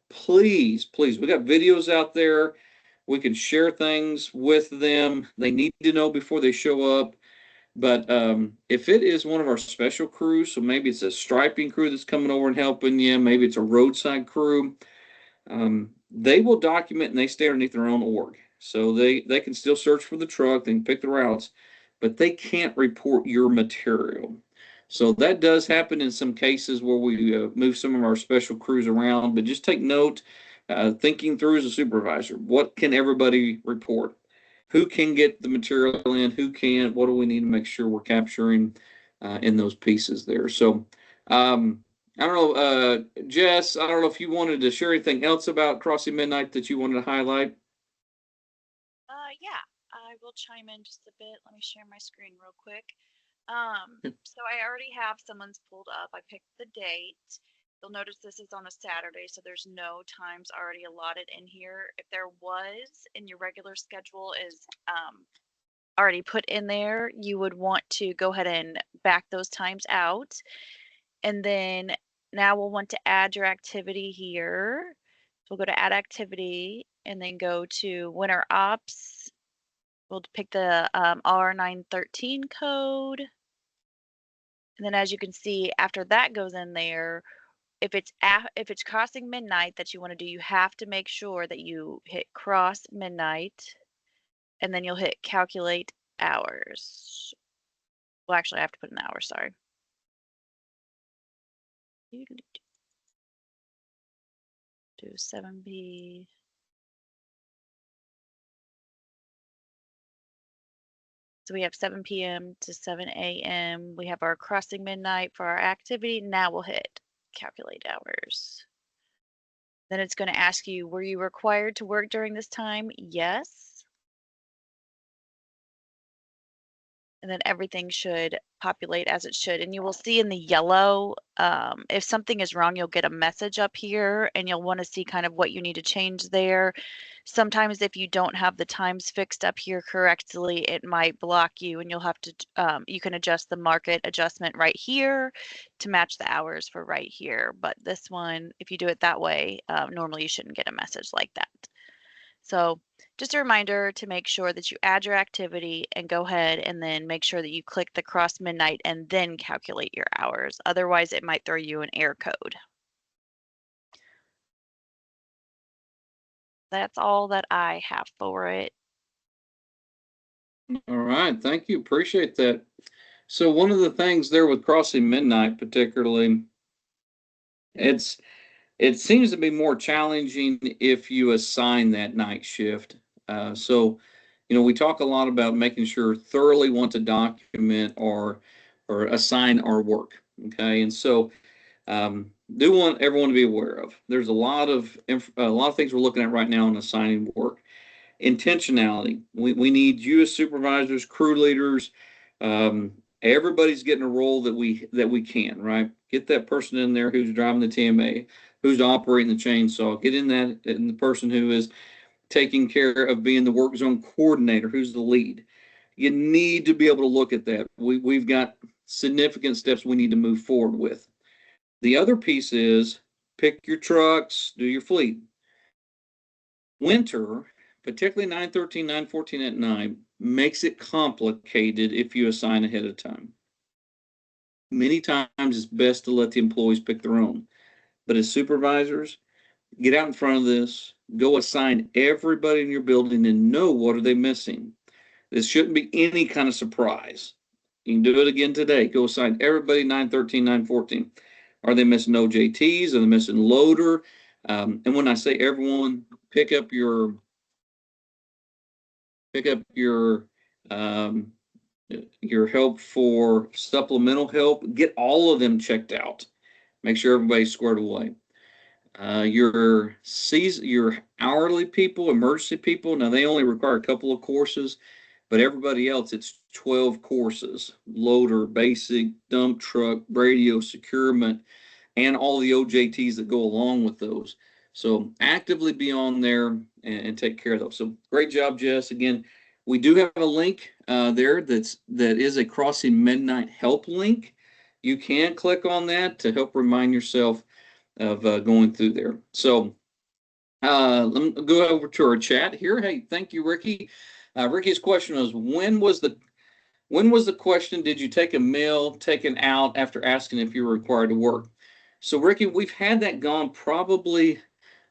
Please, we got videos out there. We can share things with them. They need to know before they show up. But if it is one of our special crews, so maybe it's a striping crew that's coming over and helping you, maybe it's a roadside crew, they will document and they stay underneath their own org. So they can still search for the truck, they can pick the routes, but they can't report your material. So that does happen in some cases where we move some of our special crews around, but just take note, thinking through as a supervisor, what can everybody report? Who can get the material in? Who can't? What do we need to make sure we're capturing in those pieces there? So I don't know, Jess, I don't know if you wanted to share anything else about Crossing Midnight that you wanted to highlight. Yeah, I will chime in just a bit. Let me share my screen real quick. So I already have someone's pulled up. I picked the date. You'll notice this is on a Saturday, so there's no times already allotted in here. If there was in your regular schedule is already put in there, you would want to go ahead and back those times out. And then now we'll want to add your activity here. So we'll go to add activity and then go to winter ops. We'll pick the R913 code. And then as you can see, after that goes in there, if it's crossing midnight that you want to do, you have to make sure that you hit cross midnight and then you'll hit calculate hours. Well, actually I have to put an hour, sorry. Do 7B. So we have 7 p.m. to 7 a.m. We have our crossing midnight for our activity. Now we'll hit calculate hours. Then it's going to ask you, were you required to work during this time? Yes. And then everything should populate as it should. And you will see in the yellow, if something is wrong, you'll get a message up here and you'll want to see kind of what you need to change there. Sometimes if you don't have the times fixed up here correctly, it might block you and you'll have to, you can adjust the market adjustment right here to match the hours for right here. But this one, if you do it that way, normally you shouldn't get a message like that. So just a reminder to make sure that you add your activity and go ahead and then make sure that you click the cross midnight and then calculate your hours. Otherwise, it might throw you an error code. That's all that I have for it. All right, thank you. Appreciate that. So one of the things there with Crossing Midnight particularly, it seems to be more challenging if you assign that night shift. So, we talk a lot about making sure thoroughly want to document or assign our work. Okay, and so do want everyone to be aware of. There's a lot of things we're looking at right now in assigning work. Intentionality. We need you as supervisors, crew leaders. Everybody's getting a role that we can, right? Get that person in there who's driving the TMA, who's operating the chainsaw. Get in the person who is taking care of being the work zone coordinator, who's the lead. You need to be able to look at that. We've got significant steps we need to move forward with. The other piece is pick your trucks, do your fleet. Winter, particularly 913, 914 at night, makes it complicated if you assign ahead of time. Many times it's best to let the employees pick their own. But as supervisors, get out in front of this, go assign everybody in your building and know what are they missing. This shouldn't be any kind of surprise. You can do it again today. Go assign everybody 913, 914. Are they missing OJTs? Are they missing loader? And when I say everyone, pick up your um, your help for supplemental help. Get all of them checked out. Make sure everybody's squared away. Your hourly people, emergency people, now they only require a couple of courses, but everybody else, it's 12 courses: loader, basic, dump truck, radio, securement, and all the OJTs that go along with those. So actively be on there and take care of those. So great job, Jess. Again, we do have a link there that is a Crossing Midnight help link. You can click on that to help remind yourself of going through there. So let me go over to our chat here. Hey, thank you, Ricky. Ricky's question was, when was the question, did you take a meal taken out after asking if you were required to work? So Ricky, we've had that gone probably,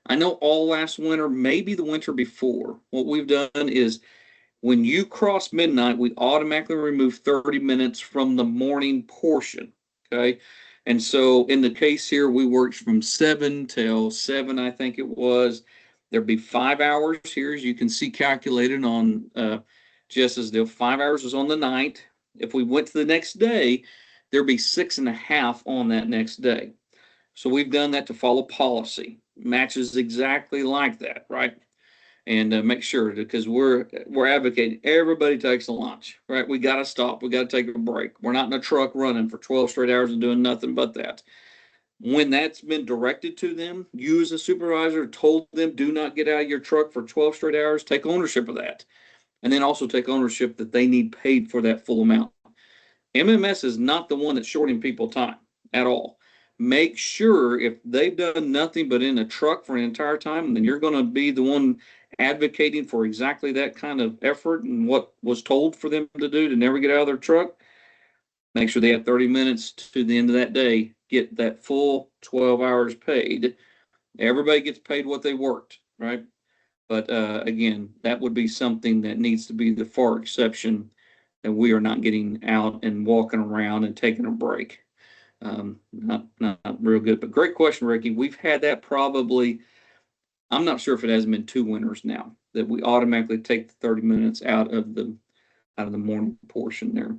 I know, all last winter, maybe the winter before. What we've done is when you cross midnight, we automatically remove 30 minutes from the morning portion. Okay. And so in the case here, we worked from 7 till 7, I think it was. There'd be 5 hours here, as you can see calculated on Jess's deal. 5 hours was on the night. If we went to the next day, there'd be 6.5 on that next day. So we've done that to follow policy. Matches exactly like that, right? And make sure, because we're advocating everybody takes a lunch, right? We got to stop. We got to take a break. We're not in a truck running for 12 straight hours and doing nothing but that. When that's been directed to them, you as a supervisor told them, do not get out of your truck for 12 straight hours. Take ownership of that. And then also take ownership that they need paid for that full amount. MMS is not the one that's shorting people time at all. Make sure if they've done nothing but in a truck for an entire time, then you're going to be the one advocating for exactly that kind of effort and what was told for them to do to never get out of their truck. Make sure they have 30 minutes to the end of that day, get that full 12 hours paid. Everybody gets paid what they worked, right? But again, that would be something that needs to be the far exception, that we are not getting out and walking around and taking a break. Not real good, but great question, Ricky. We've had that probably, I'm not sure if it hasn't been 2 winters now, that we automatically take the 30 minutes out of the morning portion there.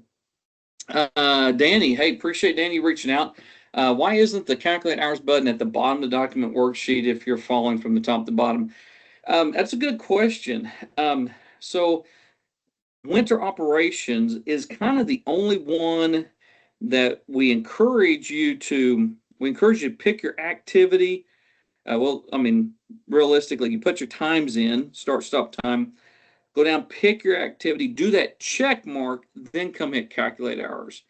Danny, hey, appreciate Danny reaching out. Why isn't the calculate hours button at the bottom of the document worksheet if you're following from the top to bottom? That's a good question. So winter operations is kind of the only one that we encourage you to pick your activity. Well, I mean, realistically, you put your times in, start, stop time, go down, pick your activity, do that check mark, then come hit calculate hours.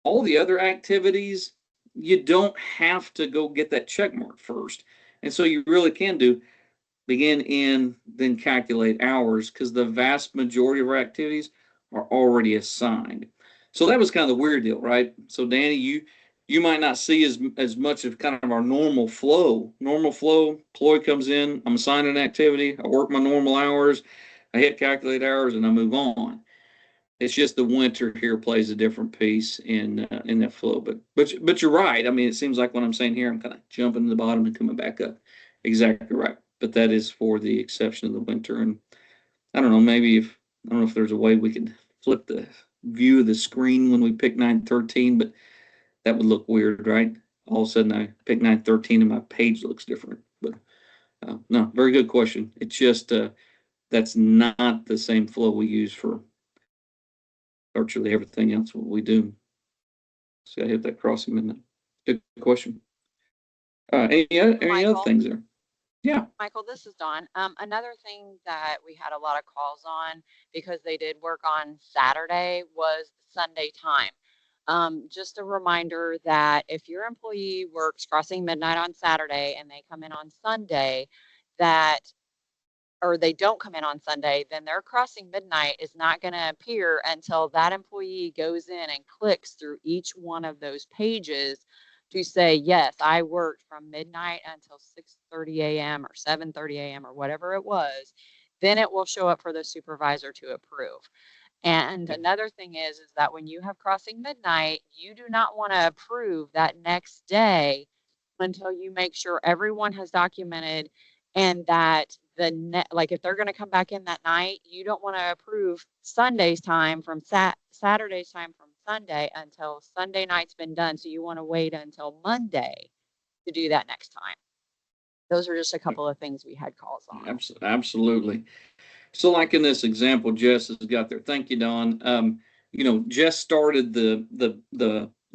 All the other activities, you don't have to go get that check mark first. And so you really can do begin in, then calculate hours, because the vast majority of our activities are already assigned. So that was kind of the weird deal, right? So Danny, you might not see as much of kind of our normal flow. Normal flow, employee comes in, I'm assigning an activity, I work my normal hours, I hit calculate hours, and I move on. It's just the winter here plays a different piece in that flow. But you're right. I mean, it seems like what I'm saying here, I'm kind of jumping to the bottom and coming back up. Exactly right. But that is for the exception of the winter. And I don't know, I don't know if there's a way we could flip the view of the screen when we pick 913, but that would look weird, right? All of a sudden I pick 913 and my page looks different. But no, very good question. It's just that's not the same flow we use for virtually everything else what we do. So I hit that crossing midnight. Good question. Any other things there? Yeah. Michael, this is Dawn. Another thing that we had a lot of calls on because they did work on Saturday was Sunday time. Just a reminder that if your employee works crossing midnight on Saturday and they come in on Sunday, or they don't come in on Sunday, then their crossing midnight is not going to appear until that employee goes in and clicks through each one of those pages to say, yes, I worked from midnight until 6:30 a.m. or 7:30 a.m. or whatever it was, then it will show up for the supervisor to approve. And another thing is that when you have crossing midnight, you do not want to approve that next day until you make sure everyone has documented and that like if they're going to come back in that night, you don't want to approve Sunday's time from Saturday's time from Sunday until Sunday night's been done. So you want to wait until Monday to do that next time. Those are just a couple of things we had calls on. Absolutely. So like in this example, Jess has got there. Thank you, Don. You know, Jess started the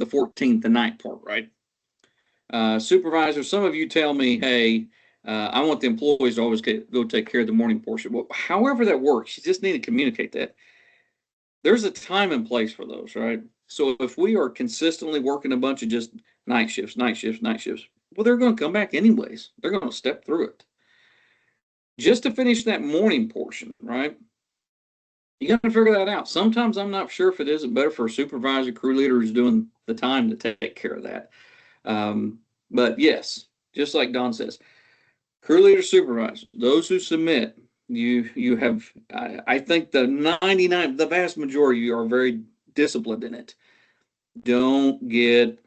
14th, the night part, right? Supervisor, some of you tell me, hey, I want the employees to always go take care of the morning portion. Well, however that works, you just need to communicate that. There's a time and place for those, right? So if we are consistently working a bunch of just night shifts, well, they're going to come back anyways. They're going to step through it. Just to finish that morning portion, right? You got to figure that out. Sometimes I'm not sure if it isn't better for a supervisor, crew leader who's doing the time to take care of that. But yes, just like Don says, crew leader, supervisor, those who submit, you have, I think the vast majority are very disciplined in it. Don't get,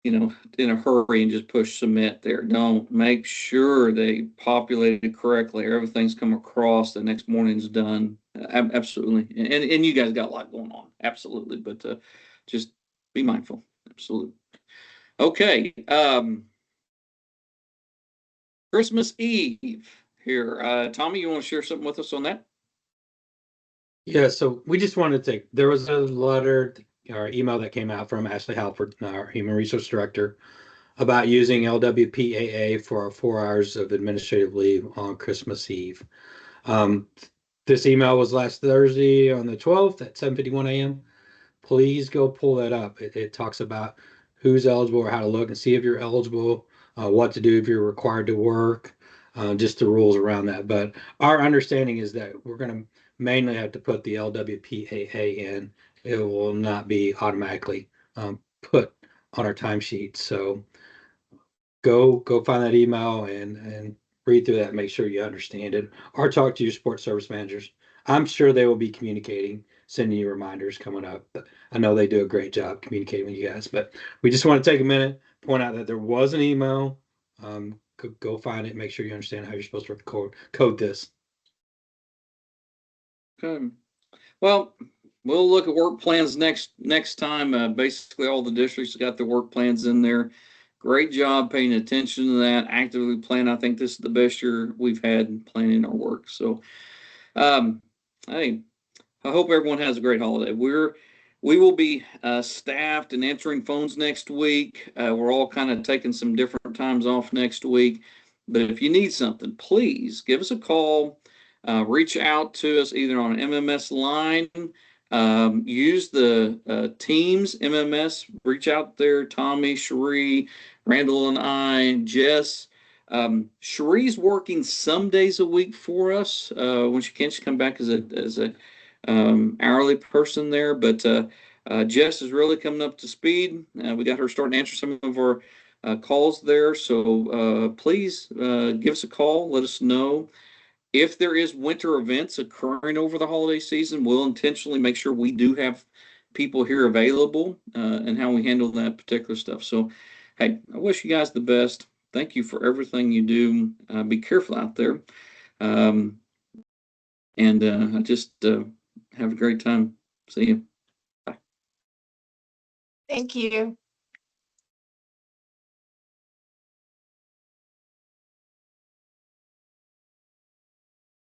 in a hurry and just push submit there. Don't. Make sure they populated correctly. Everything's come across. The next morning's done. Absolutely. And you guys got a lot going on. Absolutely. But just be mindful. Absolutely. Okay. Christmas Eve here. Tommy, you want to share something with us on that? Yeah, so we just wanted to there was a letter or email that came out from Ashley Halford, our Human Resource Director, about using LWPAA for 4 hours of administrative leave on Christmas Eve. This email was last Thursday on the 12th at 7:51 a.m. Please go pull that up. It talks about who's eligible or how to look and see if you're eligible, what to do if you're required to work, just the rules around that. But our understanding is that we're going to mainly have to put the LWPAA in. It will not be automatically put on our timesheet. So go find that email and read through that and make sure you understand it, or talk to your support service managers. I'm sure they will be communicating, sending you reminders coming up. But I know they do a great job communicating with you guys. But we just want to take a minute, point out that there was an email. Go find it, make sure you understand how you're supposed to code this. Okay. Well, we'll look at work plans next time. Basically, all the districts got their work plans in there. Great job paying attention to that, actively planning. I think this is the best year we've had planning our work. So, hey, I hope everyone has a great holiday. We will be staffed and answering phones next week. We're all kind of taking some different times off next week. But if you need something, please give us a call. Reach out to us either on an MMS line. Use the Teams MMS. Reach out there. Tommy, Cherie, Randall, and I, Jess. Cherie's working some days a week for us. When she can't, she come back as a hourly person there. But Jess is really coming up to speed. We got her starting to answer some of our calls there. So please give us a call. Let us know. If there is winter events occurring over the holiday season, we'll intentionally make sure we do have people here available and how we handle that particular stuff. So, hey, I wish you guys the best. Thank you for everything you do. Be careful out there. I just have a great time. See you. Thank you.